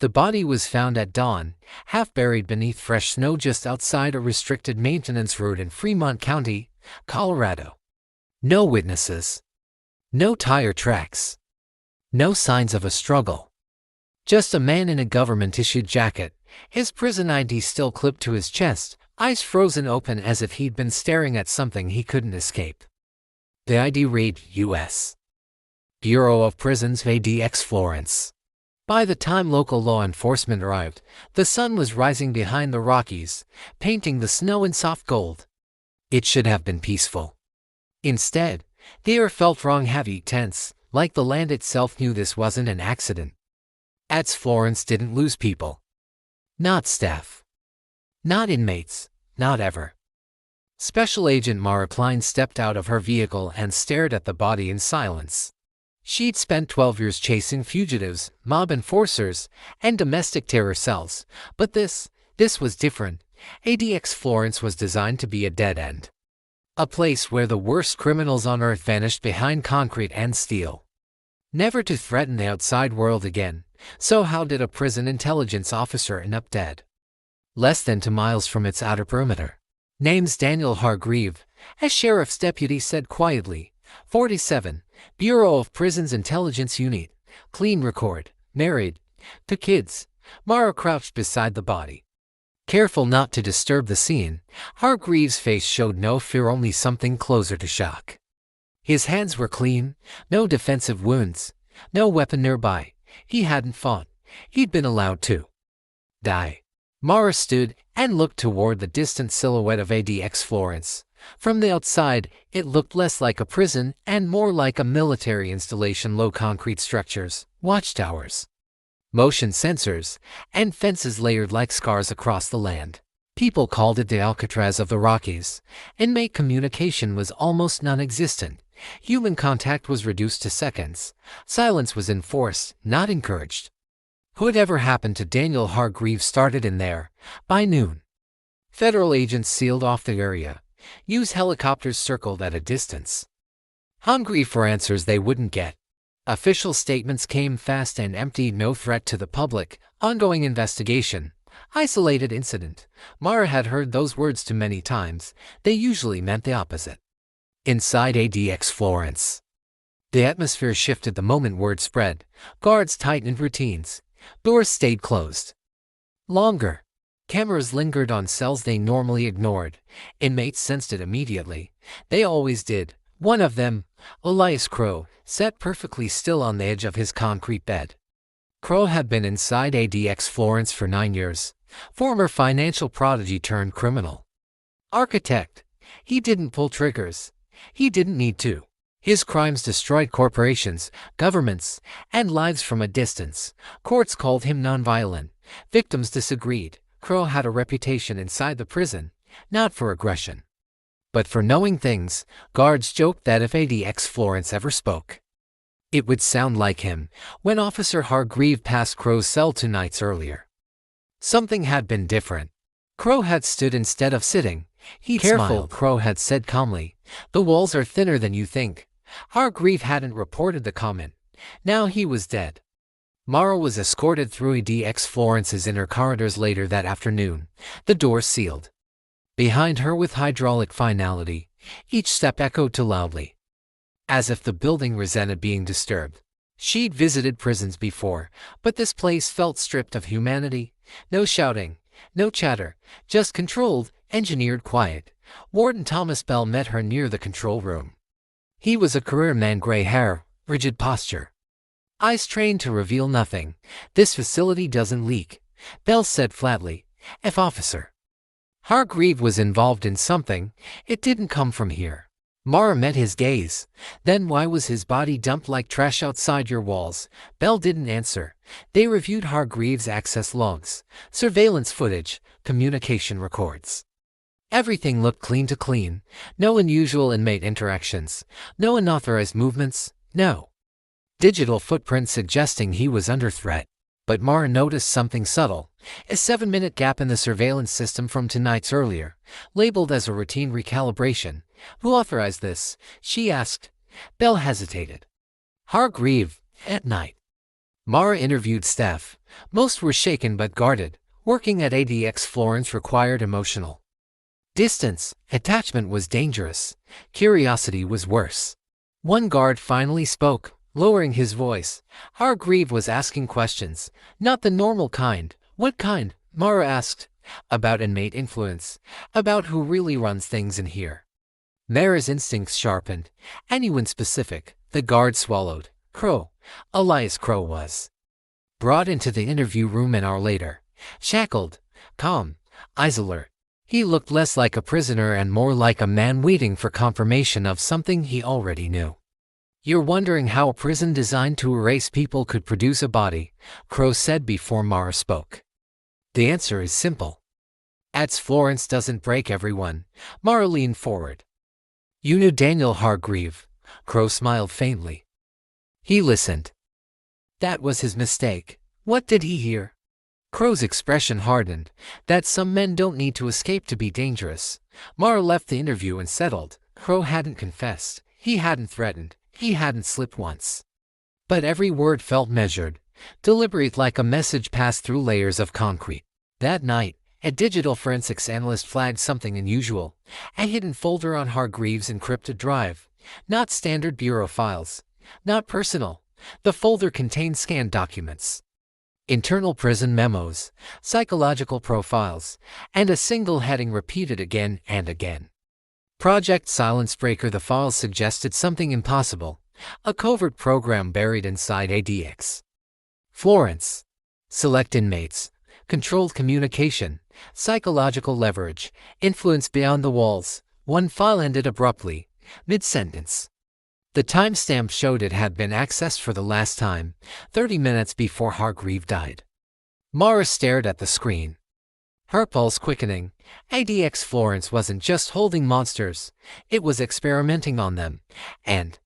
The body was found at dawn, half buried beneath fresh snow just outside a restricted maintenance road in Fremont County, Colorado. No witnesses. No tire tracks. No signs of a struggle. Just a man in a government-issued jacket, his prison ID still clipped to his chest, eyes frozen open as if he'd been staring at something he couldn't escape. The ID read, U.S. Bureau of Prisons ADX Florence. By the time local law enforcement arrived, the sun was rising behind the Rockies, painting the snow in soft gold. It should have been peaceful. Instead, the air felt wrong, heavy, tense, like the land itself knew this wasn't an accident. ADX Florence didn't lose people. Not staff. Not inmates. Not ever. Special Agent Mara Klein stepped out of her vehicle and stared at the body in silence. She'd spent 12 years chasing fugitives, mob enforcers, and domestic terror cells, but this was different. ADX Florence was designed to be a dead end. A place where the worst criminals on earth vanished behind concrete and steel. Never to threaten the outside world again. So how did a prison intelligence officer end up dead? Less than 2 miles from its outer perimeter. Name's Daniel Hargreeve, a sheriff's deputy said quietly. 47, Bureau of Prisons Intelligence Unit, clean record, married, 2 kids. Mara crouched beside the body. Careful not to disturb the scene, Hargreave's face showed no fear, only something closer to shock. His hands were clean, no defensive wounds, no weapon nearby. He hadn't fought. He'd been allowed to die. Mara stood and looked toward the distant silhouette of ADX Florence. From the outside, it looked less like a prison and more like a military installation. Low concrete structures, watchtowers, motion sensors, and fences layered like scars across the land. People called it the Alcatraz of the Rockies. Inmate communication was almost non-existent. Human contact was reduced to seconds. Silence was enforced, not encouraged. Whatever happened to Daniel Hargreeve started in there. By noon, federal agents sealed off the area. Used helicopters circled at a distance, hungry for answers they wouldn't get. Official statements came fast and empty. No threat to the public. Ongoing investigation. Isolated incident. Mara had heard those words too many times. They usually meant the opposite. Inside ADX Florence, the atmosphere shifted the moment word spread. Guards tightened routines. Doors stayed closed longer. Cameras lingered on cells they normally ignored. Inmates sensed it immediately. They always did. One of them, Elias Crowe, sat perfectly still on the edge of his concrete bed. Crowe had been inside ADX Florence for 9 years. Former financial prodigy turned criminal. Architect. He didn't pull triggers. He didn't need to. His crimes destroyed corporations, governments, and lives from a distance. Courts called him nonviolent. Victims disagreed. Crowe had a reputation inside the prison, not for aggression, but for knowing things. Guards joked that if ADX Florence ever spoke, it would sound like him. When Officer Hargreeve passed Crowe's cell 2 nights earlier, something had been different. Crowe had stood instead of sitting. He'd smiled. Crowe had said calmly, "The walls are thinner than you think." Hargreeve hadn't reported the comment. Now he was dead. Mara was escorted through ADX Florence's inner corridors later that afternoon, the doors sealed behind her with hydraulic finality. Each step echoed too loudly, as if the building resented being disturbed. She'd visited prisons before, but this place felt stripped of humanity. No shouting, no chatter, just controlled, engineered quiet. Warden Thomas Bell met her near the control room. He was a career man, gray hair, rigid posture, eyes trained to reveal nothing. "This facility doesn't leak," Bell said flatly. "If Officer Hargreeve was involved in something, it didn't come from here." Mara met his gaze. "Then why was his body dumped like trash outside your walls?" Bell didn't answer. They reviewed Hargreave's access logs, surveillance footage, communication records. Everything looked clean to clean. No unusual inmate interactions, no unauthorized movements, no digital footprint suggesting he was under threat. But Mara noticed something subtle, a 7-minute gap in the surveillance system from 2 nights earlier, labeled as a routine recalibration. "Who authorized this?" she asked. Bell hesitated. "Hargreeve, at night." Mara interviewed staff. Most were shaken but guarded. Working at ADX Florence required emotional distance. Attachment was dangerous. Curiosity was worse. One guard finally spoke, lowering his voice. Hargreeve was asking questions. Not the normal kind. What kind? Mara asked. About inmate influence. About who really runs things in here. Mara's instincts sharpened. Anyone specific? The guard swallowed. Crowe. Elias Crowe was brought into the interview room an hour later. Shackled, calm, eyes alert. He looked less like a prisoner and more like a man waiting for confirmation of something he already knew. You're wondering how a prison designed to erase people could produce a body, Crowe said before Mara spoke. The answer is simple. ADX Florence doesn't break everyone. Mara leaned forward. You knew Daniel Hargreeve. Crowe smiled faintly. He listened. That was his mistake. What did he hear? Crowe's expression hardened. That some men don't need to escape to be dangerous. Mara left the interview and settled. Crowe hadn't confessed. He hadn't threatened. He hadn't slipped once. But every word felt measured, deliberate, like a message passed through layers of concrete. That night, a digital forensics analyst flagged something unusual. A hidden folder on Hargreave's encrypted drive. Not standard bureau files. Not personal. The folder contained scanned documents. Internal prison memos, psychological profiles, and a single heading repeated again and again. Project Silencebreaker. The files suggested something impossible, a covert program buried inside ADX Florence. Select inmates, controlled communication, psychological leverage, influence beyond the walls. One file ended abruptly, mid-sentence. The timestamp showed it had been accessed for the last time, 30 minutes before Hargreeve died. Mara stared at the screen, her pulse quickening. ADX Florence wasn't just holding monsters, it was experimenting on them, and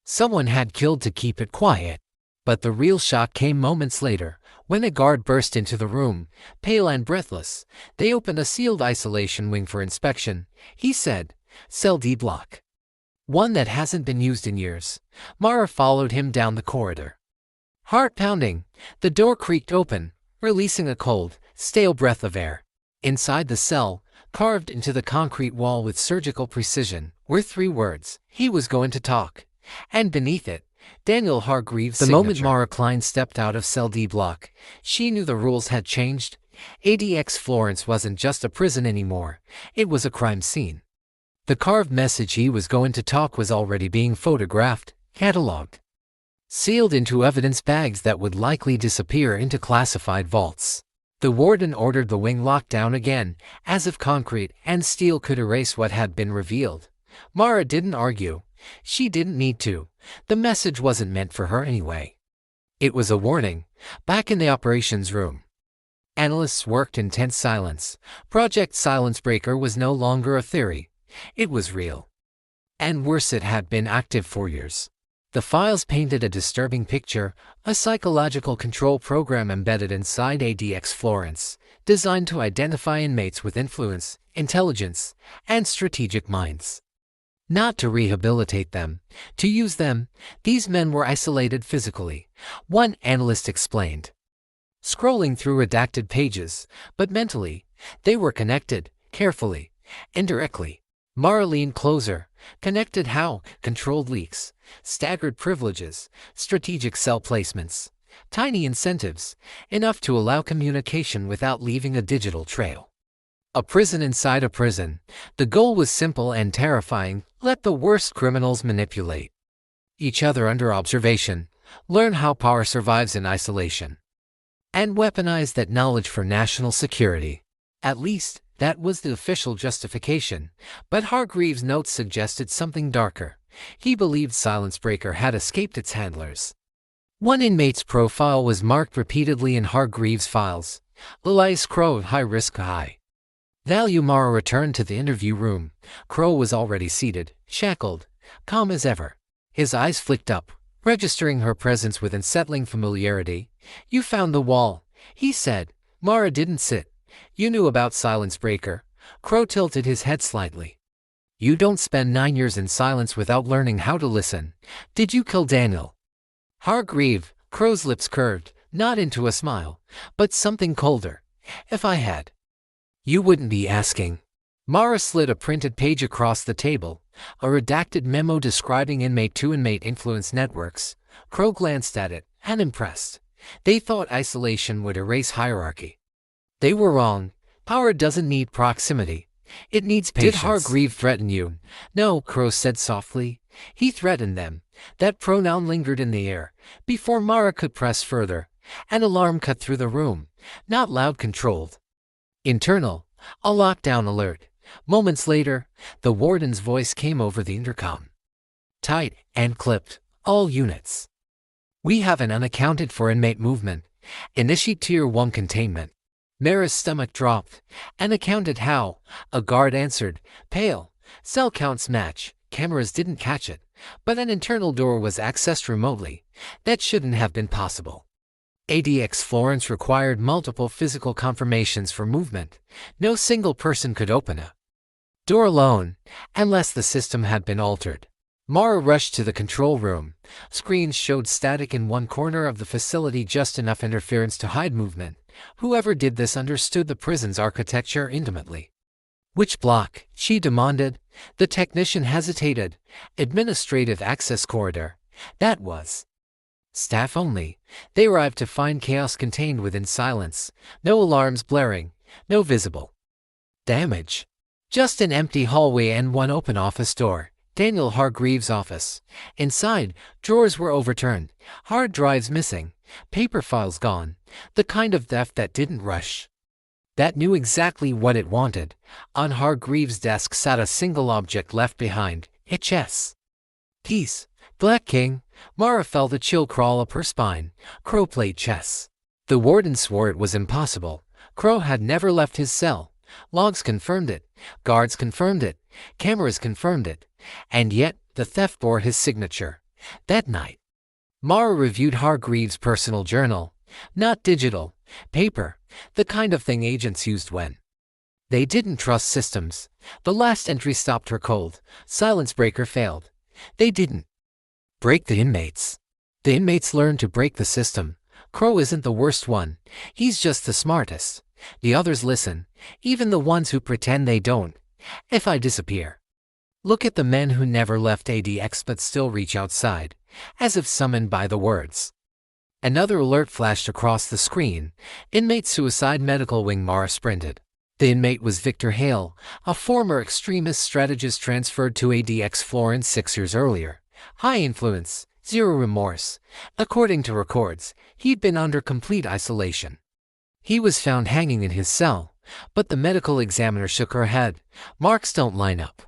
someone had killed to keep it quiet. But the real shock came moments later, when a guard burst into the room, pale and breathless. They opened a sealed isolation wing for inspection. He said, "Cell D block. One that hasn't been used in years." Mara followed him down the corridor. Heart pounding, the door creaked open, releasing a cold, stale breath of air. Inside the cell, carved into the concrete wall with surgical precision, were 3 words: he was going to talk. And beneath it, Daniel Hargreave's signature. The moment Mara Klein stepped out of Cell D block, she knew the rules had changed. ADX Florence wasn't just a prison anymore, it was a crime scene. The carved message "he was going to talk" was already being photographed, catalogued, sealed into evidence bags that would likely disappear into classified vaults. The warden ordered the wing locked down again, as if concrete and steel could erase what had been revealed. Mara didn't argue. She didn't need to. The message wasn't meant for her anyway. It was a warning. Back in the operations room, analysts worked in tense silence. Project Silencebreaker was no longer a theory. It was real. And worse, it had been active for years. The files painted a disturbing picture, a psychological control program embedded inside ADX Florence, designed to identify inmates with influence, intelligence, and strategic minds. Not to rehabilitate them, to use them. These men were isolated physically, one analyst explained, scrolling through redacted pages, but mentally, they were connected, carefully, indirectly. Mara leaned closer. Connected how? Controlled leaks, staggered privileges, strategic cell placements, tiny incentives, enough to allow communication without leaving a digital trail. A prison inside a prison. The goal was simple and terrifying: let the worst criminals manipulate each other under observation, learn how power survives in isolation, and weaponize that knowledge for national security. At least, that was the official justification, but Hargreave's notes suggested something darker. He believed Silencebreaker had escaped its handlers. One inmate's profile was marked repeatedly in Hargreave's files: Elias Crowe, high risk, high value. Mara returned to the interview room. Crowe was already seated, shackled, calm as ever. His eyes flicked up, registering her presence with unsettling familiarity. "You found the wall," he said. Mara didn't sit. "You knew about Silencebreaker." Crowe tilted his head slightly. "You don't spend 9 years in silence without learning how to listen. Did you kill Daniel Hargreeve?" Crowe's lips curved, not into a smile, but something colder. If I had. You wouldn't be asking. Mara slid a printed page across the table, a redacted memo describing inmate-to-inmate influence networks. Crowe glanced at it, unimpressed. They thought isolation would erase hierarchy. They were wrong. Power doesn't need proximity. It needs patience. Did Hargreeve threaten you? No, Crowe said softly. He threatened them. That pronoun lingered in the air. Before Mara could press further, an alarm cut through the room. Not loud, controlled. Internal. A lockdown alert. Moments later, the warden's voice came over the intercom. Tight and clipped. All units. We have an unaccounted for inmate movement. Initiate Tier 1 containment. Mara's stomach dropped. Unaccounted how? A guard answered, pale. Cell counts match. Cameras didn't catch it. But an internal door was accessed remotely. That shouldn't have been possible. ADX Florence required multiple physical confirmations for movement. No single person could open a door alone, unless the system had been altered. Mara rushed to the control room. Screens showed static in one corner of the facility, just enough interference to hide movement. Whoever did this understood the prison's architecture intimately. Which block? She demanded. The technician hesitated. Administrative access corridor. That was. Staff only. They arrived to find chaos contained within silence. No alarms blaring. No visible damage. Just an empty hallway and one open office door. Daniel Hargreeve's office. Inside, drawers were overturned. Hard drives missing. Paper files gone. The kind of theft that didn't rush. That knew exactly what it wanted. On Hargreeve's desk sat a single object left behind. A chess piece. Black King. Mara felt a chill crawl up her spine. Crowe played chess. The warden swore it was impossible. Crowe had never left his cell. Logs confirmed it. Guards confirmed it. Cameras confirmed it. And yet, the theft bore his signature. That night, Mara reviewed Hargreeve's personal journal. Not digital. Paper. The kind of thing agents used when they didn't trust systems. The last entry stopped her cold. Silencebreaker failed. They didn't break the inmates. The inmates learned to break the system. Crowe isn't the worst one. He's just the smartest. The others listen, even the ones who pretend they don't. If I disappear, look at the men who never left ADX but still reach outside, as if summoned by the words. Another alert flashed across the screen. Inmate suicide, medical wing. Mara sprinted. The inmate was Victor Hale, a former extremist strategist transferred to ADX Florence 6 years earlier. High influence, zero remorse. According to records, he'd been under complete isolation. He was found hanging in his cell, but the medical examiner shook her head. Marks don't line up.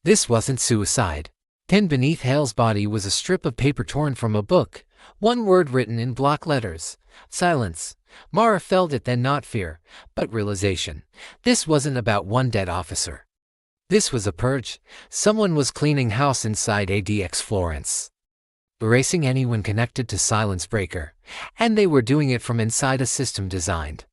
This wasn't suicide. Pinned beneath Hale's body was a strip of paper torn from a book. One word written in block letters. Silence. Mara felt it then, not fear, but realization. This wasn't about one dead officer. This was a purge. Someone was cleaning house inside ADX Florence, erasing anyone connected to Silencebreaker, and they were doing it from inside a system designed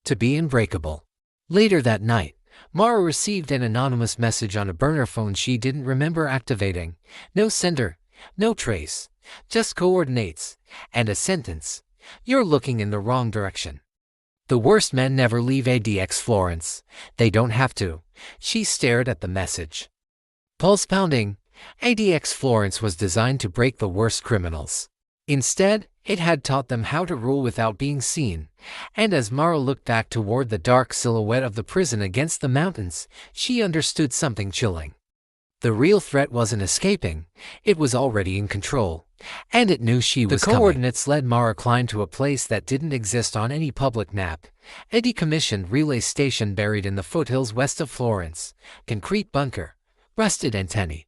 to be unbreakable. Later that night, Mara received an anonymous message on a burner phone she didn't remember activating. No sender, no trace, just coordinates, and a sentence. You're looking in the wrong direction. The worst men never leave ADX Florence. They don't have to. She stared at the message, pulse pounding. ADX Florence was designed to break the worst criminals. Instead, it had taught them how to rule without being seen. And as Mara looked back toward the dark silhouette of the prison against the mountains, she understood something chilling. The real threat wasn't escaping. It was already in control. And it knew she was coming. The coordinates led Mara Klein to a place that didn't exist on any public map. A decommissioned relay station buried in the foothills west of Florence. Concrete bunker. Rusted antennae.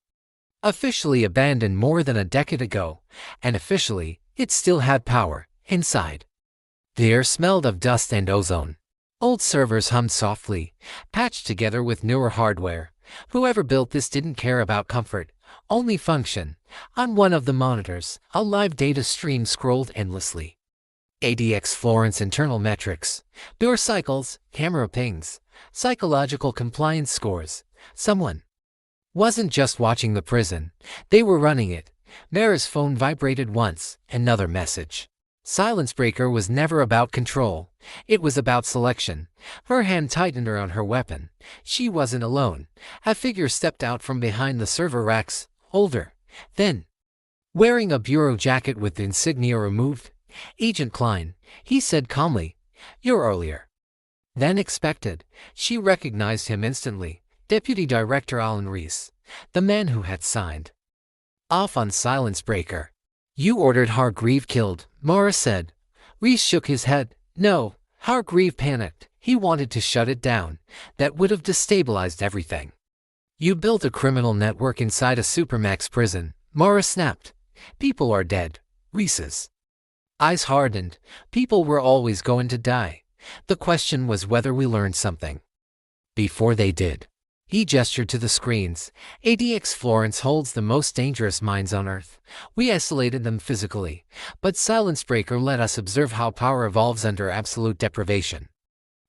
Officially abandoned more than a decade ago. And officially, it still had power inside. The air smelled of dust and ozone. Old servers hummed softly, patched together with newer hardware. Whoever built this didn't care about comfort, only function. On one of the monitors, a live data stream scrolled endlessly. ADX Florence internal metrics, door cycles, camera pings, psychological compliance scores. Someone wasn't just watching the prison, they were running it. Mara's phone vibrated once, another message. Silencebreaker was never about control. It was about selection. Her hand tightened around her weapon. She wasn't alone. A figure stepped out from behind the server racks, older, thin, wearing a bureau jacket with the insignia removed. Agent Klein, he said calmly. You're earlier than expected. She recognized him instantly. Deputy Director Alan Reese, the man who had signed off on Silencebreaker. You ordered Hargreave killed, Mara said. Reese shook his head. No, Hargreave panicked. He wanted to shut it down. That would have destabilized everything. You built a criminal network inside a Supermax prison, Mara snapped. People are dead. Reese's eyes hardened. People were always going to die. The question was whether we learned something before they did. He gestured to the screens. ADX Florence holds the most dangerous minds on Earth. We isolated them physically, but Silencebreaker let us observe how power evolves under absolute deprivation.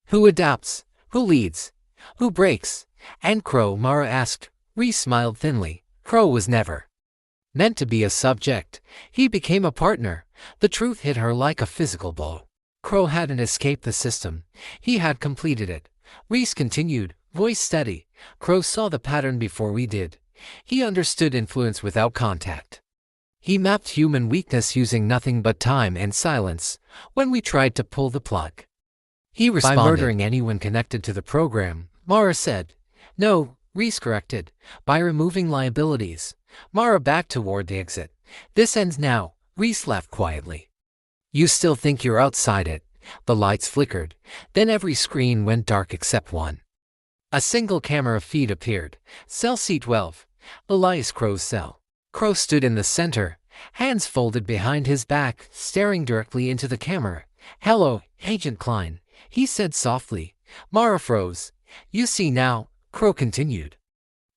Who adapts? Who leads? Who breaks? And Crowe, Mara asked. Reese smiled thinly. Crowe was never meant to be a subject. He became a partner. The truth hit her like a physical blow. Crowe hadn't escaped the system. He had completed it. Reese continued, voice steady. Crowe saw the pattern before we did. He understood influence without contact. He mapped human weakness using nothing but time and silence. When we tried to pull the plug, he responded by murdering anyone connected to the program, Mara said. No, Reese corrected, by removing liabilities. Mara backed toward the exit. This ends now, Reese laughed quietly. You still think you're outside it? The lights flickered. Then every screen went dark except one. A single camera feed appeared. Cell C12. Elias Crowe's cell. Crowe stood in the center, hands folded behind his back, staring directly into the camera. Hello, Agent Klein, he said softly. Mara froze. You see now, Crowe continued.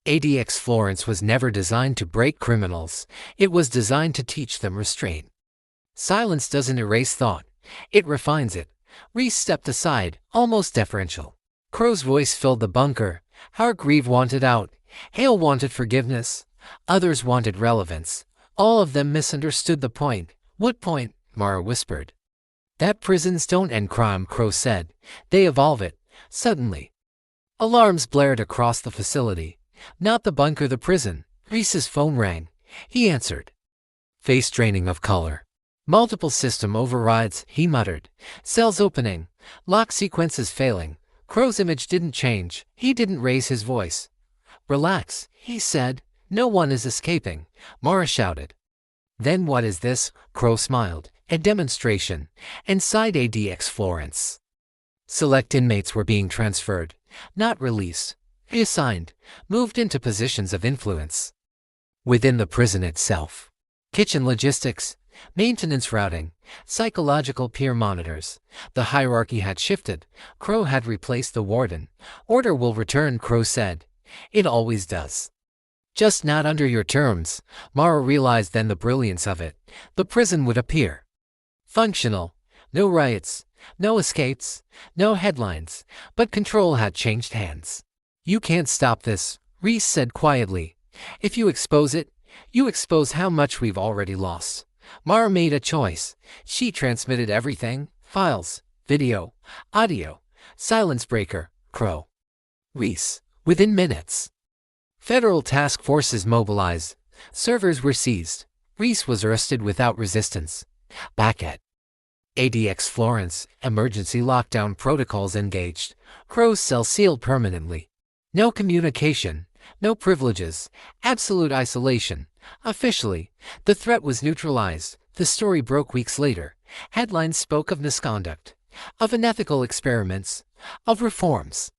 ADX Florence was never designed to break criminals. It was designed to teach them restraint. Silence doesn't erase thought. It refines it. Reese stepped aside, almost deferential. Crowe's voice filled the bunker. Hargreave wanted out. Hale wanted forgiveness. Others wanted relevance. All of them misunderstood the point. What point? Mara whispered. That prisons don't end crime, Crowe said. They evolve it. Suddenly, alarms blared across the facility. Not the bunker, the prison. Reese's phone rang. He answered. Face draining of color. Multiple system overrides, he muttered. Cells opening. Lock sequences failing. Crowe's image didn't change. He didn't raise his voice. Relax, he said. No one is escaping. Mara shouted. Then what is this? Crowe smiled. A demonstration. Inside ADX Florence. Select inmates were being transferred. Not released. Reassigned. Moved into positions of influence. Within the prison itself. Kitchen logistics. Maintenance routing, psychological peer monitors. The hierarchy had shifted. Crowe had replaced the warden. Order will return, Crowe said. It always does. Just not under your terms. Mara realized then the brilliance of it. The prison would appear functional. No riots, no escapes, no headlines. But control had changed hands. You can't stop this, Reese said quietly. If you expose it, you expose how much we've already lost. Mara made a choice. She transmitted everything, files, video, audio, Silencebreaker, Crowe, Reese, within minutes. Federal task forces mobilized. Servers were seized. Reese was arrested without resistance. Back at ADX Florence, emergency lockdown protocols engaged. Crowe's cell sealed permanently. No communication, no privileges, absolute isolation. Officially, the threat was neutralized. The story broke weeks later. Headlines spoke of misconduct, of unethical experiments, of reforms.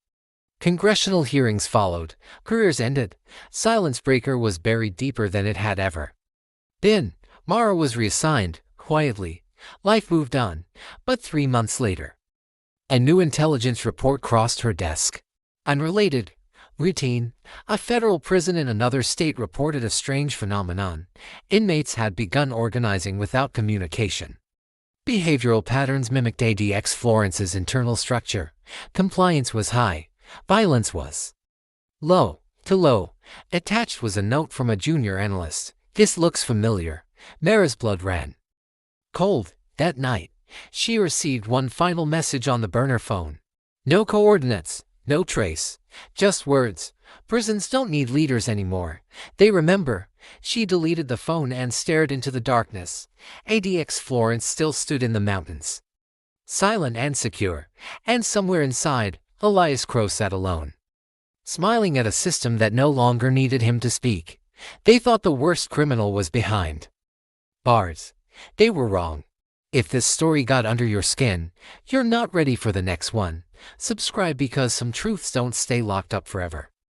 Congressional hearings followed. Careers ended. Silencebreaker was buried deeper than it had ever been. Mara was reassigned, quietly. Life moved on. But 3 months later, a new intelligence report crossed her desk. Unrelated. Routine. A federal prison in another state reported a strange phenomenon. Inmates had begun organizing without communication. Behavioral patterns mimicked ADX Florence's internal structure. Compliance was high. Violence was low. To low. Attached was a note from a junior analyst. This looks familiar. Mara's blood ran cold. That night, she received one final message on the burner phone. No coordinates, no trace, just words. Prisons don't need leaders anymore. They remember. She deleted the phone and stared into the darkness. ADX Florence still stood in the mountains, silent and secure, and somewhere inside, Elias Crowe sat alone, smiling at a system that no longer needed him to speak. They thought the worst criminal was behind bars. They were wrong. If this story got under your skin, you're not ready for the next one. Subscribe because some truths don't stay locked up forever.